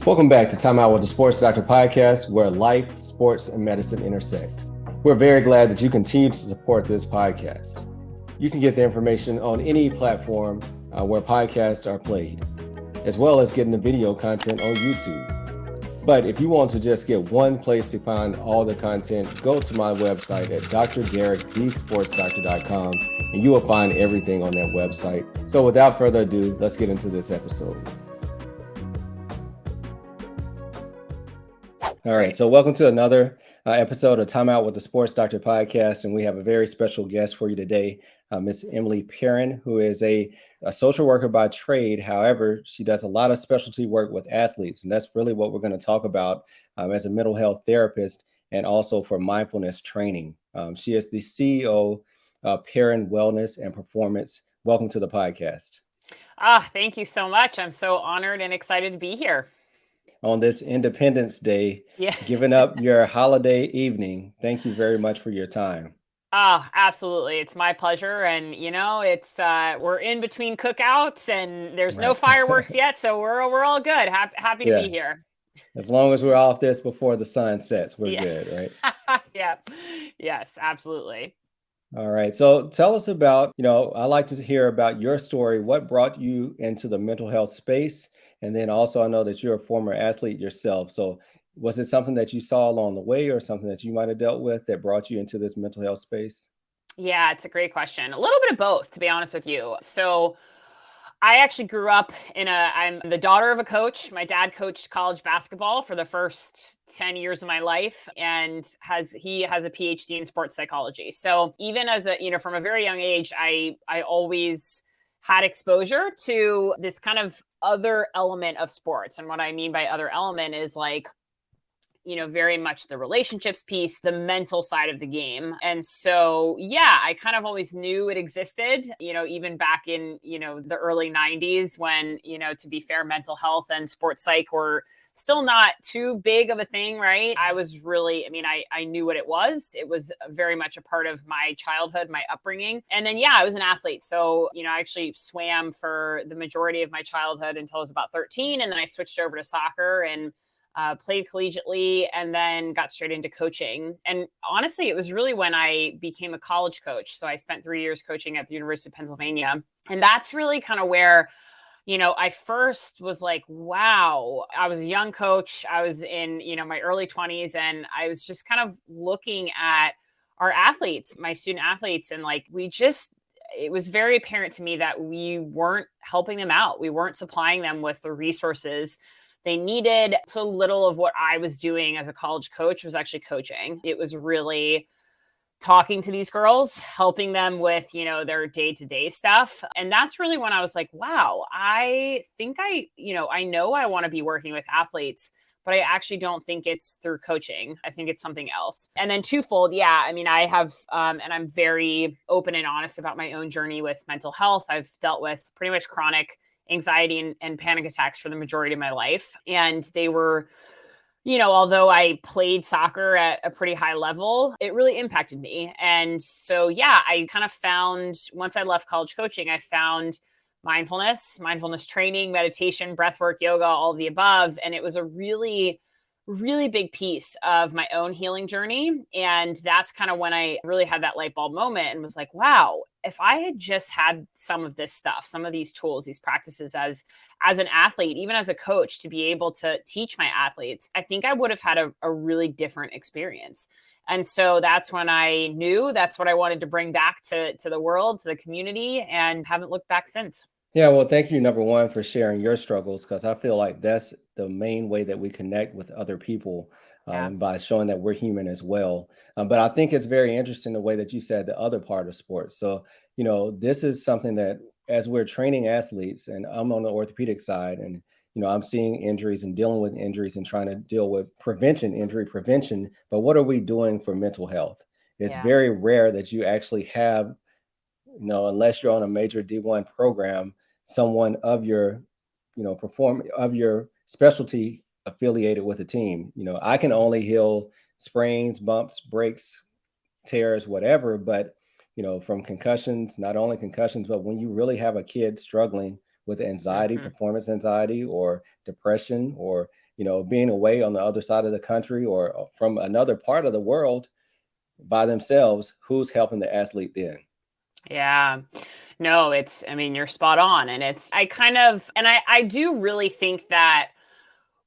Welcome back to TimeOut with the Sports Doctor podcast, where life, sports, and medicine intersect. We're very glad that you continue to support this podcast. You can get the information on any platform where podcasts are played, as well as getting the video content on YouTube. But if you want to just get one place to find all the content, go to my website at DrDerrick.com, and you will find everything on that website. So without further ado, let's get into this episode. All right, so welcome to another episode of Time Out with the Sports Doctor podcast, and we have a very special guest for you today, Miss Emily Perrin, who is a social worker by trade. However, she does a lot of specialty work with athletes, and that's really what we're going to talk about as a mental health therapist and also for mindfulness training. She is the CEO of Perrin Wellness and Performance. Welcome to the podcast. Thank you so much. I'm so honored and excited to be here. On this Independence Day, Yeah. giving up your holiday evening. Thank you very much for your time. Absolutely. It's my pleasure. And, it's we're in between cookouts and there's no fireworks yet. So we're all good. Happy to be here. As long as we're off this before the sun sets, we're good, right? Yeah. Yes, absolutely. All right. So tell us about, I like to hear about your story. What brought you into the mental health space? And then also, I know that you're a former athlete yourself. So was it something that you saw along the way or something that you might have dealt with that brought you into this mental health space? Yeah, it's a great question. A little bit of both, to be honest with you. So I actually grew up I'm the daughter of a coach. My dad coached college basketball for the first 10 years of my life and he has a PhD in sports psychology. So even as from a very young age, I always had exposure to this kind of other element of sports. And what I mean by other element is very much the relationships piece, the mental side of the game. And so, I kind of always knew it existed, even back in, the early 90s when, to be fair, mental health and sports psych were still not too big of a thing, right? I was really, I knew what it was. It was very much a part of my childhood, my upbringing. And then, I was an athlete. So, I actually swam for the majority of my childhood until I was about 13. And then I switched over to soccer and played collegiately and then got straight into coaching. And honestly, it was really when I became a college coach. So I spent 3 years coaching at the University of Pennsylvania. And that's really kind of where, I first was like, wow, I was a young coach. I was in, my early 20s and I was just kind of looking at our athletes, my student athletes. And it was very apparent to me that we weren't helping them out. We weren't supplying them with the resources they needed. So little of what I was doing as a college coach was actually coaching. It was really talking to these girls, helping them with, their day-to-day stuff. And that's really when I was like, wow, I think I know I want to be working with athletes, but I actually don't think it's through coaching. I think it's something else. And then twofold, I have, and I'm very open and honest about my own journey with mental health. I've dealt with pretty much chronic anxiety and panic attacks for the majority of my life. And they were, although I played soccer at a pretty high level, it really impacted me. And so, I kind of found, once I left college coaching, I found mindfulness training, meditation, breathwork, yoga, all of the above. And it was a really, really big piece of my own healing journey. And that's kind of when I really had that light bulb moment and was like, wow, if I had just had some of this stuff, some of these tools, these practices as an athlete, even as a coach, to be able to teach my athletes, I think I would have had a really different experience. And so that's when I knew that's what I wanted to bring back to the world, to the community, and haven't looked back since. Yeah, well, thank you, number one, for sharing your struggles, because I feel like that's the main way that we connect with other people by showing that we're human as well. But I think it's very interesting the way that you said the other part of sports. So, this is something that as we're training athletes, and I'm on the orthopedic side, and, I'm seeing injuries and dealing with injuries and trying to deal with injury prevention. But what are we doing for mental health? It's very rare that you actually have, unless you're on a major D1 program, someone of your, of your specialty affiliated with a team. I can only heal sprains, bumps, breaks, tears, whatever, but from concussions, not only concussions, but when you really have a kid struggling with anxiety, performance anxiety, or depression, or being away on the other side of the country or from another part of the world by themselves, who's helping the athlete then? Yeah. No, I mean, you're spot on. And I do really think that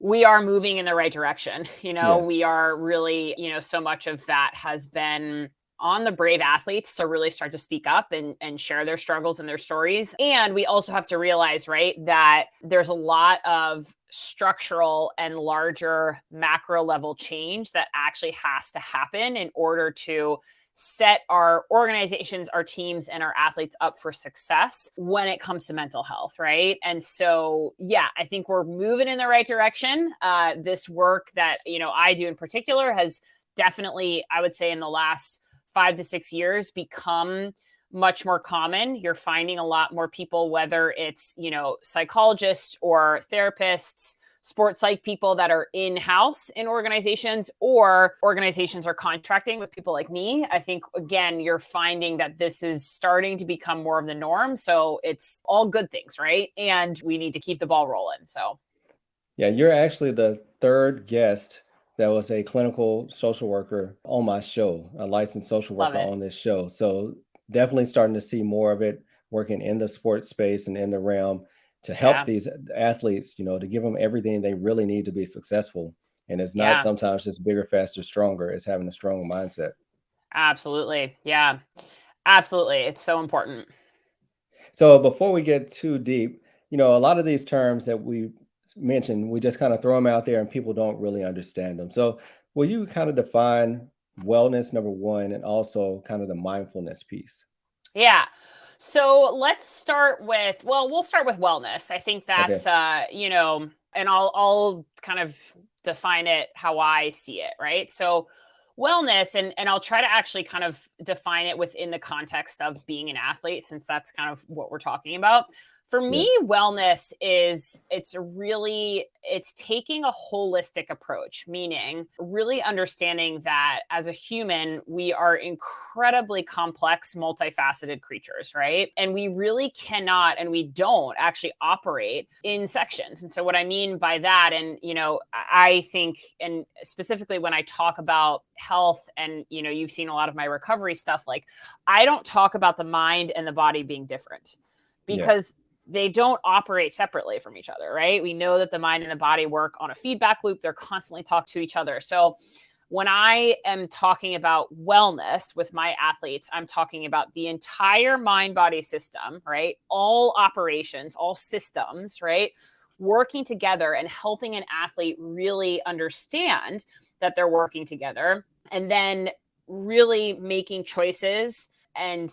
we are moving in the right direction. We Yes. are really, so much of that has been on the brave athletes to really start to speak up and share their struggles and their stories. And we also have to realize, right, that there's a lot of structural and larger macro level change that actually has to happen in order to set our organizations, our teams, and our athletes up for success when it comes to mental health, right? And so, yeah, I think we're moving in the right direction. This work that, I do in particular has definitely, I would say, in the last 5 to 6 years become much more common. You're finding a lot more people, whether it's, psychologists or therapists, sports psych people that are in-house in organizations, or organizations are contracting with people like me. I think, again, you're finding that this is starting to become more of the norm. So it's all good things, right? And we need to keep the ball rolling. So Yeah, you're actually the third guest that was a clinical social worker on my show, a licensed social love worker it. on this show. So definitely starting to see more of it working in the sports space and in the realm to help Yeah. these athletes, to give them everything they really need to be successful. And it's not Yeah, sometimes just bigger, faster, stronger. It's having a strong mindset. absolutely. Yeah, absolutely. It's so important. So before we get too deep, a lot of these terms that we mentioned, we just kind of throw them out there and people don't really understand them. So will you kind of define wellness, number one, and also kind of the mindfulness piece? Yeah. So let's start with, we'll start with wellness. I think Okay. that's, and I'll kind of define it how I see it, right? So wellness, and I'll try to actually kind of define it within the context of being an athlete, since that's kind of what we're talking about. For me, Yes. wellness it's taking a holistic approach, meaning really understanding that as a human, we are incredibly complex, multifaceted creatures, right? And we really cannot, and we don't actually operate in sections. And so what I mean by that, and, I think, and specifically when I talk about health, and, you've seen a lot of my recovery stuff, like, I don't talk about the mind and the body being different, Yeah. because they don't operate separately from each other, right? We know that the mind and the body work on a feedback loop. They're constantly talk to each other. So when I am talking about wellness with my athletes, I'm talking about the entire mind body system, right? All operations, all systems, right? Working together and helping an athlete really understand that they're working together, and then really making choices and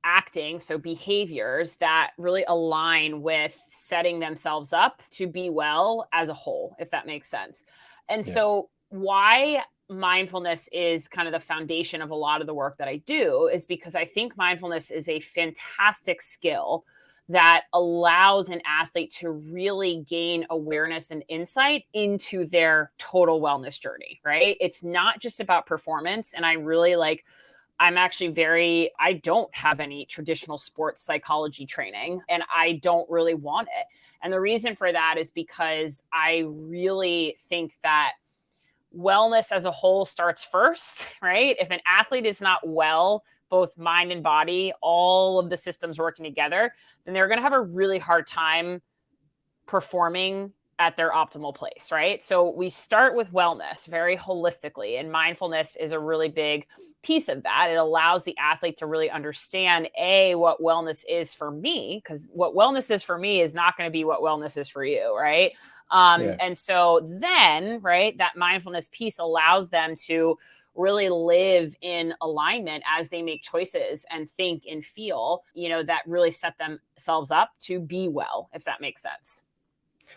acting, so behaviors that really align with setting themselves up to be well as a whole, if that makes sense. And Yeah. so, why mindfulness is kind of the foundation of a lot of the work that I do is because I think mindfulness is a fantastic skill that allows an athlete to really gain awareness and insight into their total wellness journey, right? It's not just about performance. And I really like, I don't have any traditional sports psychology training, and I don't really want it. And the reason for that is because I really think that wellness as a whole starts first, right? If an athlete is not well, both mind and body, all of the systems working together, then they're going to have a really hard time performing at their optimal place, right? So we start with wellness very holistically, and mindfulness is a really big piece of that. It allows the athlete to really understand what wellness is for me, because what wellness is for me is not going to be what wellness is for you, right? Yeah. And so then, right, that mindfulness piece allows them to really live in alignment as they make choices and think and feel, that really set themselves up to be well, if that makes sense.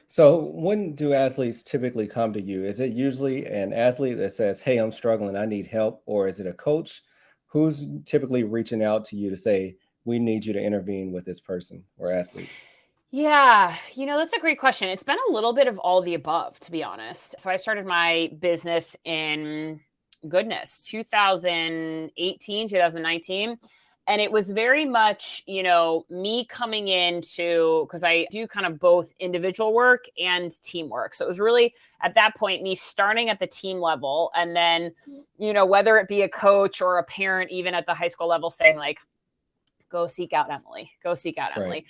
So when do athletes typically come to you? Is it usually an athlete that says, "Hey, I'm struggling, I need help," or is it a coach who's typically reaching out to you to say, "We need you to intervene with this person or athlete"? Yeah, that's a great question. It's been a little bit of all the above, to be honest. So I started my business in, goodness, 2018, 2019. And it was very much, me coming into, because I do kind of both individual work and teamwork. So it was really at that point, me starting at the team level, and then, whether it be a coach or a parent, even at the high school level, saying like, go seek out Emily, go seek out Emily. Right.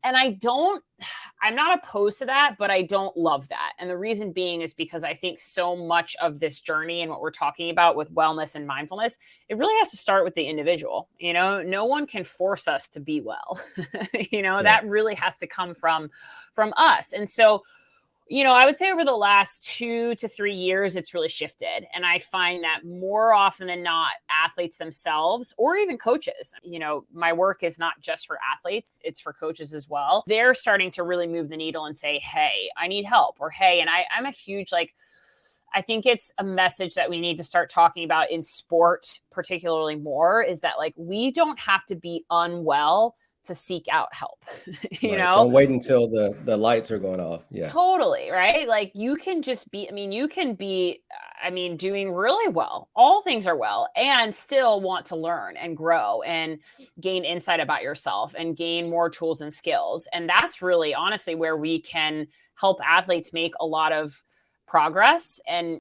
And I'm not opposed to that, but I don't love that. And the reason being is because I think so much of this journey and what we're talking about with wellness and mindfulness, it really has to start with the individual. No one can force us to be well. That really has to come from us. And so, I would say over the last 2 to 3 years, it's really shifted. And I find that more often than not, athletes themselves or even coaches, my work is not just for athletes, it's for coaches as well. They're starting to really move the needle and say, hey, I need help, or hey, and I'm a huge, I think it's a message that we need to start talking about in sport, particularly more, is that we don't have to be unwell to seek out help. Right. Don't wait until the lights are going off. Yeah. Totally. Right. You can just be, you can be, doing really well. All things are well, and still want to learn and grow and gain insight about yourself and gain more tools and skills. And that's really honestly where we can help athletes make a lot of progress, and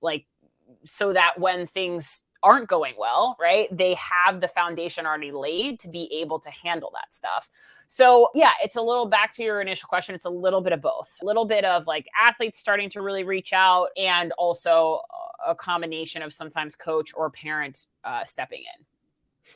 so that when things aren't going well, right, they have the foundation already laid to be able to handle that stuff. So yeah, it's a little, back to your initial question, it's a little bit of both. A little bit of athletes starting to really reach out, and also a combination of sometimes coach or parent stepping in.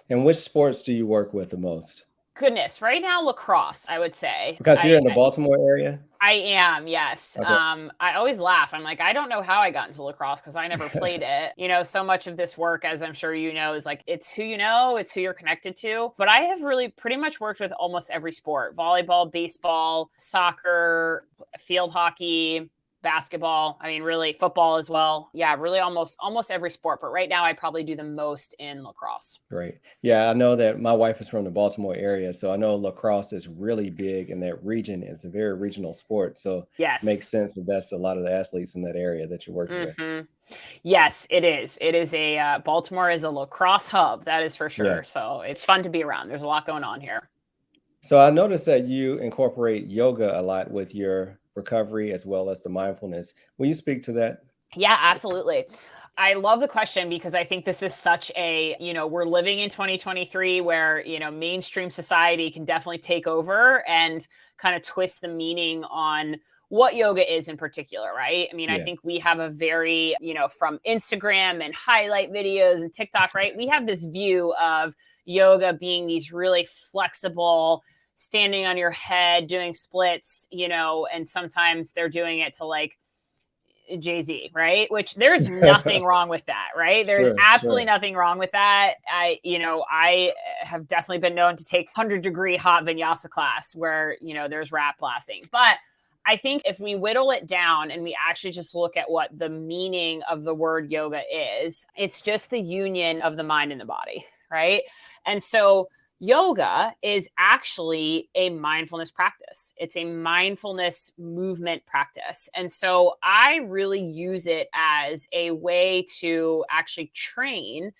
And which sports do you work with the most? Goodness, right now lacrosse, I would say. Because you're in the Baltimore area? I am, yes. Okay. I always laugh. I'm like, I don't know how I got into lacrosse because I never played it. So much of this work, as I'm sure you know, is it's who you know, it's who you're connected to. But I have really pretty much worked with almost every sport: volleyball, baseball, soccer, field hockey, basketball. Really football as well. Yeah, really almost every sport. But right now I probably do the most in lacrosse. Great. Yeah, I know that my wife is from the Baltimore area, so I know lacrosse is really big in that region. It's a very regional sport, so it Yes. makes sense that that's a lot of the athletes in that area that you're working with. Yes, it is. It is Baltimore is a lacrosse hub. That is for sure. Yeah. So it's fun to be around. There's a lot going on here. So I noticed that you incorporate yoga a lot with your recovery as well as the mindfulness. Will you speak to that? Yeah, absolutely. I love the question because I think this is such a, we're living in 2023 where, mainstream society can definitely take over and kind of twist the meaning on what yoga is in particular, right? I think we have a very, from Instagram and highlight videos and TikTok, right? We have this view of yoga being these really flexible, standing on your head, doing splits, and sometimes they're doing it to Jay-Z, right? Which there's nothing wrong with that, right? There's absolutely nothing wrong with that. I have definitely been known to take 100-degree hot vinyasa class where, there's rap blasting. But I think if we whittle it down and we actually just look at what the meaning of the word yoga is, it's just the union of the mind and the body, right? And so yoga is actually a mindfulness practice. It's a mindfulness movement practice. And so I really use it as a way to actually train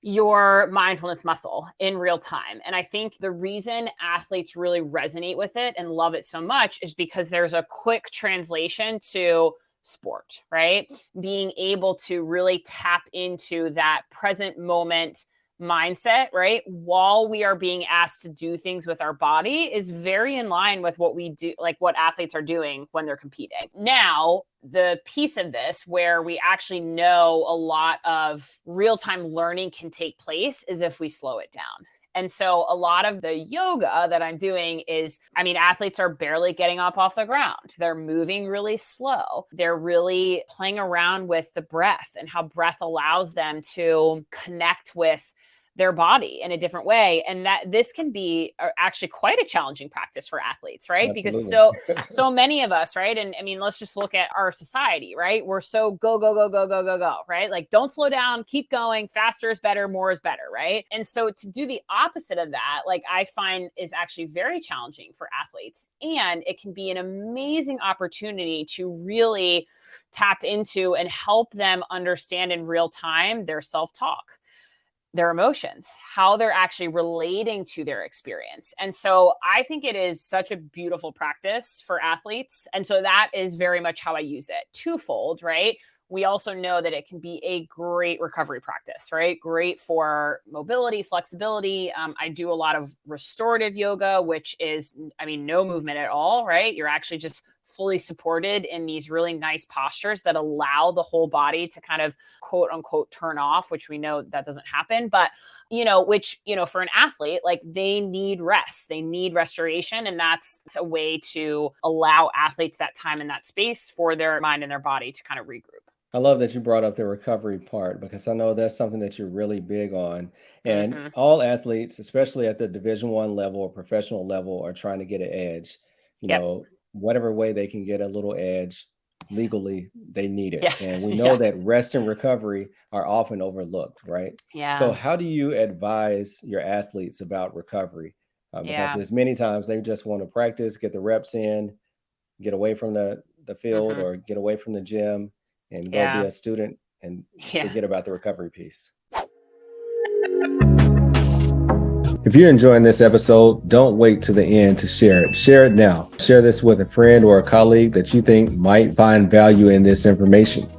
your mindfulness muscle in real time. And I think the reason athletes really resonate with it and love it so much is because there's a quick translation to sport, right? Being able to really tap into that present moment mindset, right? While we are being asked to do things with our body is very in line with what we do, what athletes are doing when they're competing. Now, the piece of this where we actually know a lot of real-time learning can take place is if we slow it down. And so a lot of the yoga that I'm doing is, athletes are barely getting up off the ground. They're moving really slow. They're really playing around with the breath and how breath allows them to connect with their body in a different way. And that this can be actually quite a challenging practice for athletes, right? Absolutely. Because so many of us, right? And let's just look at our society, right? We're so go, go, go, go, go, go, go, right? Don't slow down, keep going, faster is better, more is better, right? And so to do the opposite of that, I find is actually very challenging for athletes. And it can be an amazing opportunity to really tap into and help them understand in real time their self-talk. their emotions, how they're actually relating to their experience. And so I think it is such a beautiful practice for athletes. And so that is very much how I use it. Twofold, right? We also know that it can be a great recovery practice, right? Great for mobility, flexibility. I do a lot of restorative yoga, which is, no movement at all, right? You're actually just fully supported in these really nice postures that allow the whole body to kind of quote unquote turn off, which we know that doesn't happen. But, for an athlete, like they need rest, they need restoration. And that's a way to allow athletes that time and that space for their mind and their body to kind of regroup. I love that you brought up the recovery part because I know that's something that you're really big on. And Mm-hmm. all athletes, especially at the Division I level or professional level, are trying to get an edge. Yep. Whatever way they can get a little edge legally, they need it. Yeah. And we know Yeah. that rest and recovery are often overlooked, right? So, Yeah. how do you advise your athletes about recovery? Because Yeah. there's many times they just want to practice, get the reps in, get away from the field Mm-hmm. or get away from the gym and go be Yeah. a student and Yeah. forget about the recovery piece. If you're enjoying this episode, don't wait to the end to share it. Share it now. Share this with a friend or a colleague that you think might find value in this information.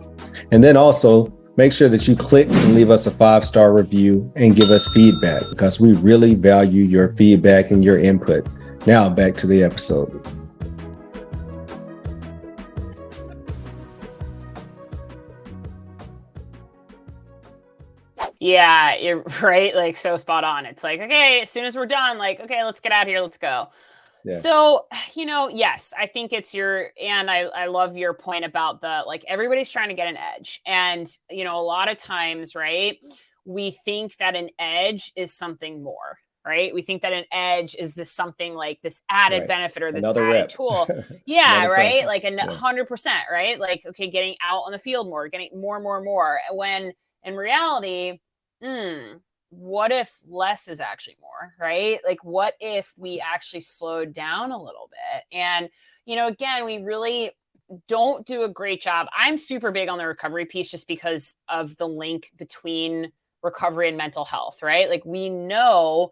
And then also make sure that you click and leave us a 5-star review and give us feedback because we really value your feedback and your input. Now back to the episode. Yeah, you're right. Like, so spot on. It's like, okay, as soon as we're done, like, okay, let's get out of here. Let's go. Yeah. So, yes, I think and I love your point about like, everybody's trying to get an edge. And, a lot of times, right, we think that an edge is something more, right? We think that an edge is something like this added Right. benefit or this Another added rep. tool. Yeah, Another right. practice. Like Yeah. 100%, right? Like, okay, getting out on the field more, getting more, more, more. When in reality, what if less is actually more, right? Like, what if we actually slowed down a little bit? And, again, we really don't do a great job. I'm super big on the recovery piece just because of the link between recovery and mental health, right? Like, we know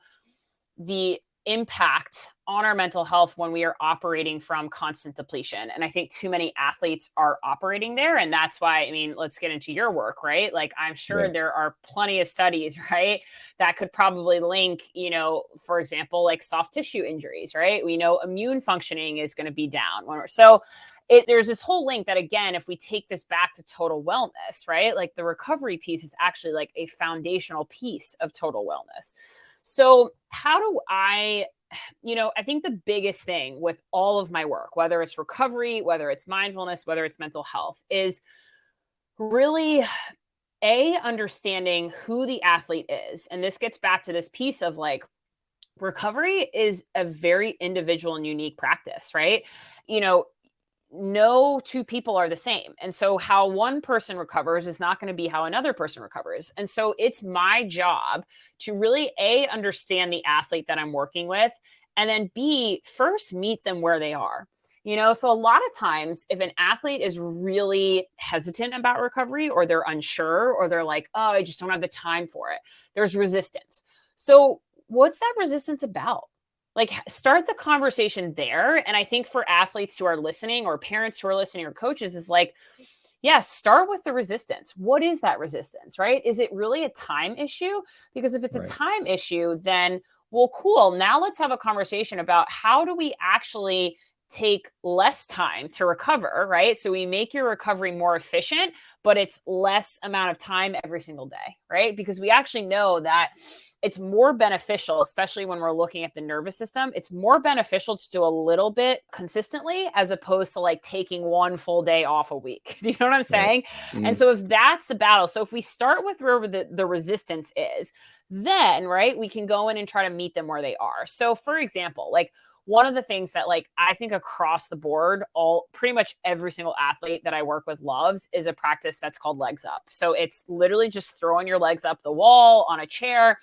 the impact on our mental health when we are operating from constant depletion. And I think too many athletes are operating there. And that's why, let's get into your work, right? Like, I'm sure there are plenty of studies, right, that could probably link, for example, like soft tissue injuries, right? We know immune functioning is going to be down. There's this whole link that, again, if we take this back to total wellness, right, like the recovery piece is actually like a foundational piece of total wellness. So how do I think the biggest thing with all of my work, whether it's recovery, whether it's mindfulness, whether it's mental health, is really understanding who the athlete is. And this gets back to this piece of like, recovery is a very individual and unique practice, right? No two people are the same. And so how one person recovers is not going to be how another person recovers. And so it's my job to really understand the athlete that I'm working with, and then B, first meet them where they are. So a lot of times if an athlete is really hesitant about recovery, or they're unsure, or they're like, oh, I just don't have the time for it, there's resistance. So what's that resistance about? Like, start the conversation there. And I think for athletes who are listening, or parents who are listening, or coaches, is like, yeah, start with the resistance. What is that resistance, right? Is it really a time issue? Because if it's a time issue, then, well, cool. Now let's have a conversation about how do we actually take less time to recover, right? So we make your recovery more efficient, but it's less amount of time every single day, right? Because we actually know that it's more beneficial, especially when we're looking at the nervous system. It's more beneficial to do a little bit consistently as opposed to like taking one full day off a week. Do you know what I'm saying? Mm-hmm. And so if that's the battle, so if we start with where the resistance is, then, right, we can go in and try to meet them where they are. So for example, like, one of the things that, like, I think across the board, pretty much every single athlete that I work with loves is a practice that's called legs up. So it's literally just throwing your legs up the wall on a chair.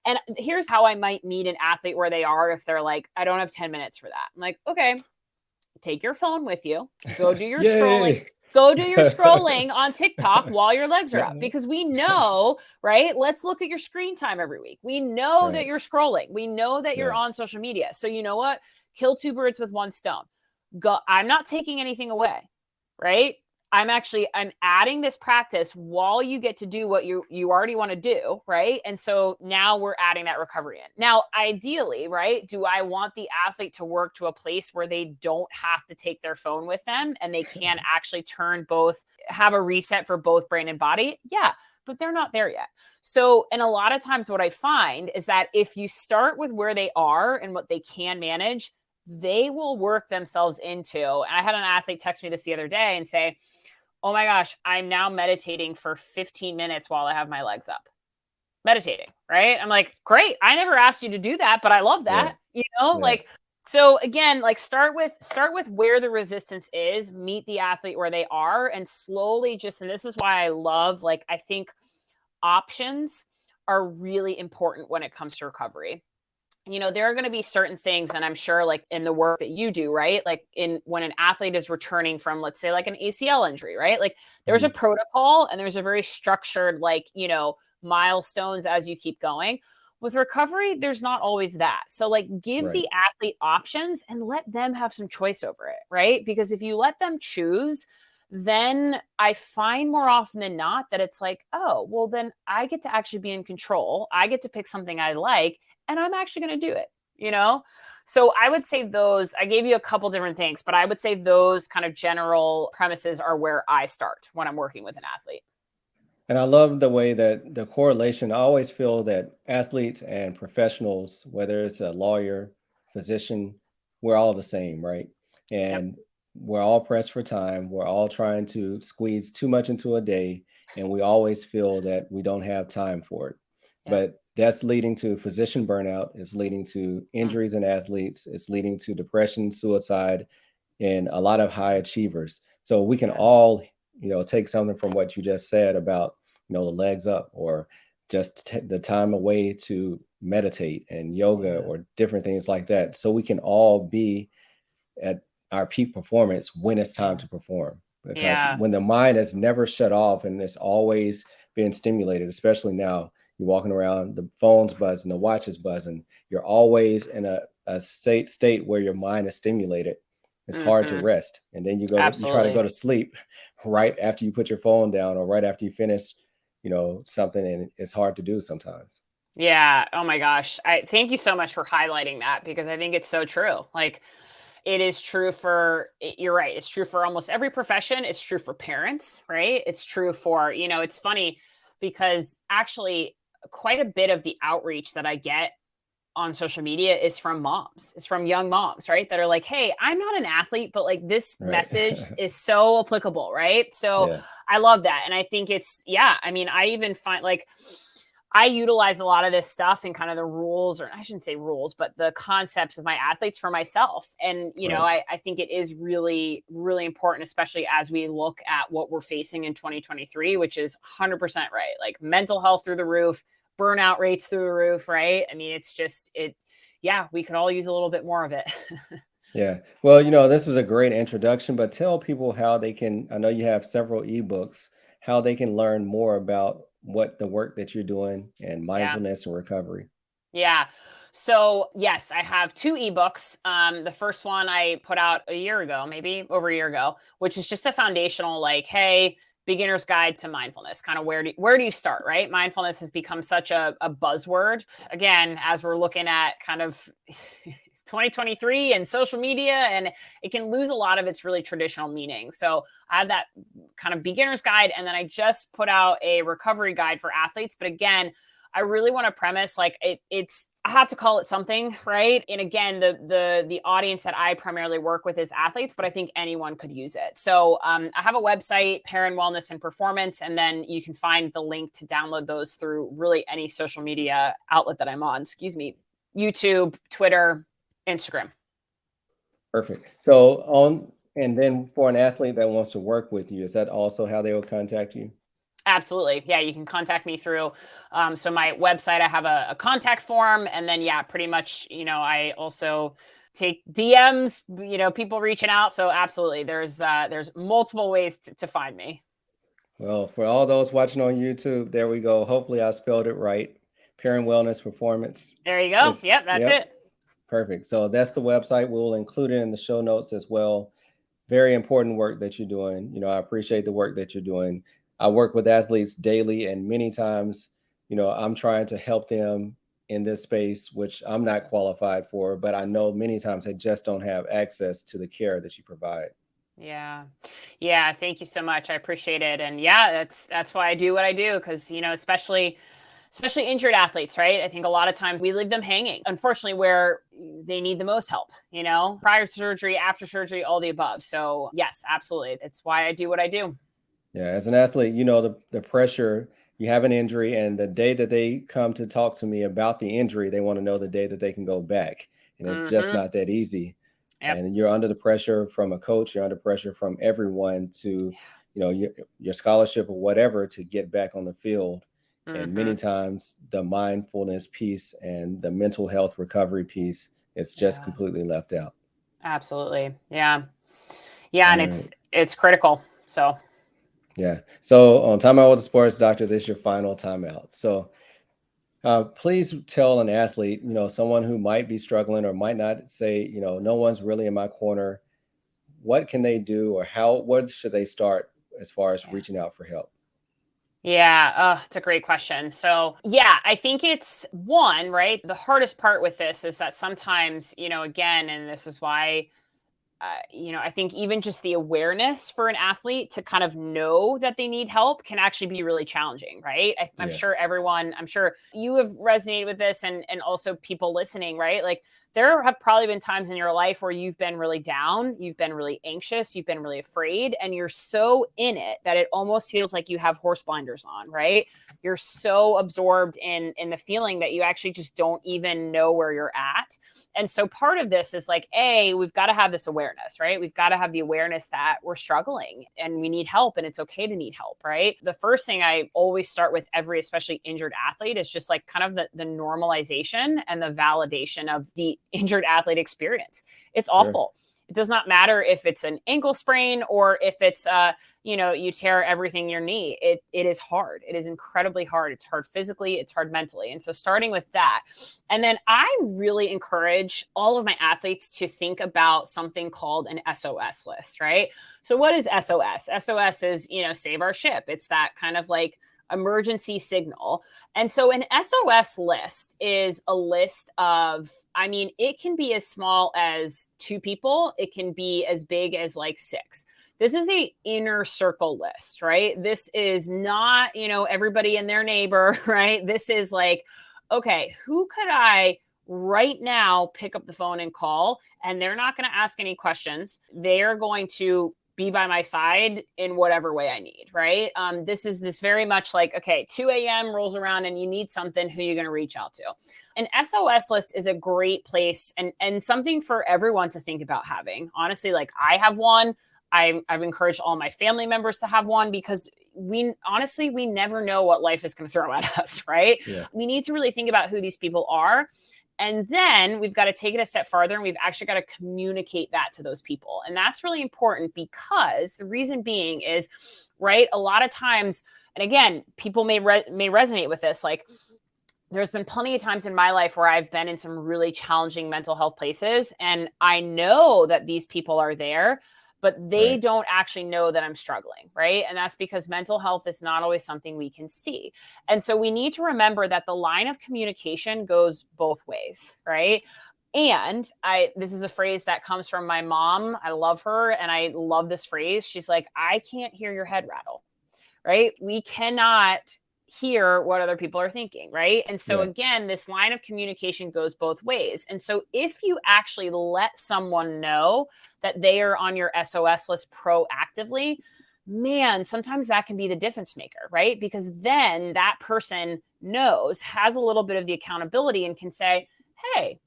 And here's how I might meet an athlete where they are if they're like, I don't have 10 minutes for that. I'm like, okay, take your phone with you, go do your scrolling. Go do your scrolling on TikTok while your legs are up, because we know, right? Let's look at your screen time every week. We know that you're scrolling. We know that you're on social media. So you know what? Kill two birds with one stone. I'm not taking anything away, right? I'm adding this practice while you get to do what you already want to do, right? And so now we're adding that recovery in. Now, ideally, right, do I want the athlete to work to a place where they don't have to take their phone with them and they can actually have a reset for both brain and body? Yeah, but they're not there yet. So, and a lot of times what I find is that if you start with where they are and what they can manage, they will work themselves into. And I had an athlete text me this the other day and say, oh my gosh, I'm now meditating for 15 minutes while I have my legs up. Meditating, right? I'm like, great. I never asked you to do that, but I love that. Like, so again, like start with where the resistance is, meet the athlete where they are, and slowly and this is why I love, like, I think options are really important when it comes to recovery. There are going to be certain things, and I'm sure like in the work that you do, right? Like when an athlete is returning from, let's say, like an ACL injury, right? Like there's a protocol and there's a very structured, like, milestones as you keep going. With recovery, there's not always that. So like give the athlete options and let them have some choice over it, right? Because if you let them choose, then I find more often than not that it's like, oh, well, then I get to actually be in control. I get to pick something I like, and I'm actually going to do it, So I would say I gave you a couple different things, but I would say those kind of general premises are where I start when I'm working with an athlete. And I love the way that the correlation, I always feel that athletes and professionals, whether it's a lawyer, physician, we're all the same, right? Yep. And we're all pressed for time. We're all trying to squeeze too much into a day. And we always feel that we don't have time for it. Yep. But that's leading to physician burnout, it's leading to injuries in athletes, it's leading to depression, suicide, and a lot of high achievers. So we can all, take something from what you just said about, the legs up, or just the time away to meditate and yoga or different things like that. So we can all be at our peak performance when it's time to perform. Because when the mind is never shut off and it's always being stimulated, especially now, you're walking around, the phone's buzzing, the watch is buzzing, you're always in a state where your mind is stimulated. It's hard to rest. And then you try to go to sleep right after you put your phone down or right after you finish, something, and it's hard to do sometimes. Yeah. Oh my gosh. Thank you so much for highlighting that, because I think it's so true. Like, it is true you're right. It's true for almost every profession. It's true for parents, right? It's true for, it's funny because actually quite a bit of the outreach that I get on social media is from moms, is from young moms, right? That are like, hey, I'm not an athlete, but like this message is so applicable, right? So I love that. And I think I even find like, I utilize a lot of this stuff and kind of the rules, or I shouldn't say rules, but the concepts of my athletes for myself. And, I think it is really, really important, especially as we look at what we're facing in 2023, which is 100% right. Like mental health through the roof, burnout rates through the roof, right? I mean, it's just, we could all use a little bit more of it. Yeah. Well, this is a great introduction, but tell people how they can, I know you have several ebooks, how they can learn more about what the work that you're doing and Yeah. mindfulness and recovery. Yeah. So yes, I have two ebooks. The first one I put out a year ago, maybe over a year ago, which is just a foundational, like, hey, beginner's guide to mindfulness. Kind of where do you start, right? Mindfulness has become such a buzzword. Again, as we're looking at kind of 2023 and social media, and it can lose a lot of its really traditional meaning. So I have that kind of beginner's guide, and then I just put out a recovery guide for athletes. But again, I really want to premise like it's I have to call it something, right? And again, the audience that I primarily work with is athletes, but I think anyone could use it. So I have a website, Perrin Wellness and Performance, and then you can find the link to download those through really any social media outlet that I'm on. YouTube, Twitter, Instagram. Perfect. And then for an athlete that wants to work with you, is that also how they will contact you? Absolutely. Yeah, you can contact me through. So my website, I have a contact form, and then pretty much, I also take DMs, people reaching out. So absolutely, there's multiple ways to find me. Well, for all those watching on YouTube, there we go. Hopefully I spelled it right. Perrin Wellness Performance. There you go. Yep, that's it. Perfect. So that's the website. We'll include it in the show notes as well. Very important work that you're doing. I appreciate the work that you're doing. I work with athletes daily, and many times, I'm trying to help them in this space, which I'm not qualified for, but I know many times they just don't have access to the care that you provide. Yeah. Yeah. Thank you so much. I appreciate it. And yeah, that's why I do what I do. Because, especially injured athletes, right? I think a lot of times we leave them hanging, unfortunately, where they need the most help, prior to surgery, after surgery, all the above. So yes, absolutely. That's why I do what I do. Yeah. As an athlete, the pressure, you have an injury, and the day that they come to talk to me about the injury, they want to know the day that they can go back. And it's just not that easy. Yep. And you're under the pressure from a coach, you're under pressure from everyone to, your scholarship or whatever to get back on the field. And many times the mindfulness piece and the mental health recovery piece is just completely left out. Absolutely. Yeah. Yeah. And it's critical. So. Yeah. So on TimeOut with the Sports Doctor, this is your final timeout. So please tell an athlete, someone who might be struggling or might not say, no one's really in my corner. What can they do, or what should they start as far as reaching out for help? Yeah, it's a great question. So, yeah, I think it's one, right? The hardest part with this is that sometimes, again, and this is why, I think even just the awareness for an athlete to kind of know that they need help can actually be really challenging, right? I'm sure I'm sure you have resonated with this, and also people listening, right? Like, there have probably been times in your life where you've been really down, you've been really anxious, you've been really afraid, and you're so in it that it almost feels like you have horse blinders on, right? You're so absorbed in the feeling that you actually just don't even know where you're at. And so part of this is like, we've got to have this awareness, right? We've got to have the awareness that we're struggling and we need help, and it's okay to need help, right? The first thing I always start with every, especially injured athlete, is just like kind of the normalization and the validation of the injured athlete experience. It's awful. It does not matter if it's an ankle sprain or if it's, you tear everything in your knee. It is hard. It is incredibly hard. It's hard physically. It's hard mentally. And so starting with that. And then I really encourage all of my athletes to think about something called an SOS list, right? So what is SOS? SOS is, save our ship. It's that kind of like emergency signal. And so an SOS list is a list of, it can be as small as 2 people. It can be as big as like 6. This is a inner circle list, right? This is not, everybody and their neighbor, right? This is like, okay, who could I right now pick up the phone and call? And they're not going to ask any questions. They are going to be by my side in whatever way I need, right? This is very much like, okay, 2 a.m. rolls around and you need something, who are you going to reach out to? An SOS list is a great place and something for everyone to think about having. Honestly, like I have one. I've encouraged all my family members to have one, because we never know what life is going to throw at us, right? Yeah. We need to really think about who these people are. And then we've got to take it a step farther, and we've actually got to communicate that to those people. And that's really important, because the reason being is, right, a lot of times, and again, people may resonate with this, like there's been plenty of times in my life where I've been in some really challenging mental health places, and I know that these people are there, but they don't actually know that I'm struggling, right? And that's because mental health is not always something we can see. And so we need to remember that the line of communication goes both ways, right? And this is a phrase that comes from my mom. I love her, and I love this phrase. She's like, I can't hear your head rattle, right? We cannot hear what other people are thinking, right? And so again, this line of communication goes both ways. And so if you actually let someone know that they are on your SOS list proactively, man, sometimes that can be the difference maker, right? Because then that person has a little bit of the accountability and can say, hey,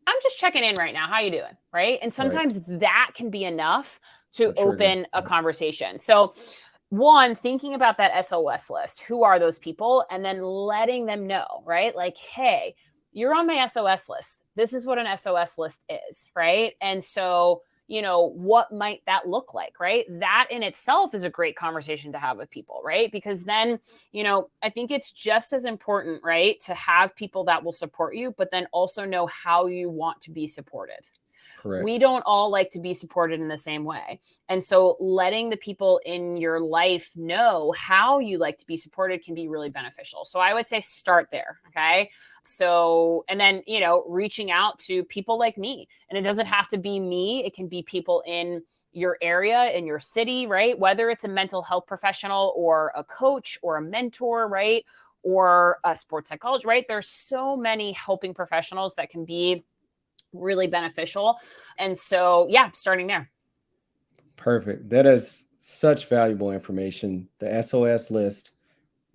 I'm just checking in right now. How you doing? Right? And sometimes that can be enough to open a conversation. So one, thinking about that SOS list, who are those people? And then letting them know, right? Like, hey, you're on my SOS list. This is what an SOS list is, right? And so, what might that look like, right? That in itself is a great conversation to have with people, right? Because then, I think it's just as important, right, to have people that will support you, but then also know how you want to be supported. We Correct. don't all like to be supported in the same way. And so letting the people in your life know how you like to be supported can be really beneficial. So I would say start there. Okay. So, and then, reaching out to people like me. And it doesn't have to be me, it can be people in your area, in your city, right? Whether it's a mental health professional or a coach or a mentor, right? Or a sports psychologist, right? There's so many helping professionals that can be really beneficial. And so, yeah, starting there. Perfect. That is such valuable information. The SOS list,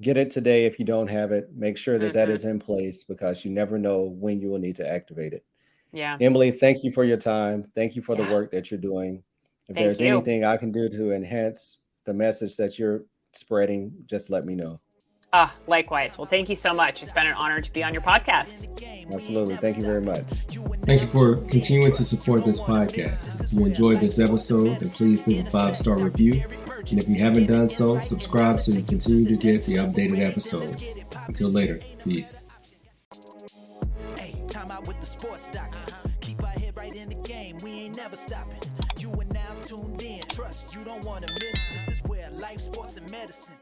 get it today if you don't have it. Make sure that that Hmm. is in place because you never know when you will need to activate it. Yeah. Emily, thank you for your time. Thank you for the Yeah. work that you're doing. If Thank there's you. anything I can do to enhance the message that you're spreading, just let me know. Likewise. Well, thank you so much. It's been an honor to be on your podcast. Absolutely. Thank you very much. Thank you for continuing to support this podcast. If you enjoyed this episode, then please leave a 5-star review. And if you haven't done so, subscribe so you continue to get the updated episode. Until later, peace. Hey, TimeOut with the SportsDr. Keep our head right in the game. We ain't never stopping. You are now tuned in. Trust you don't want to miss. This is where life, sports, and medicine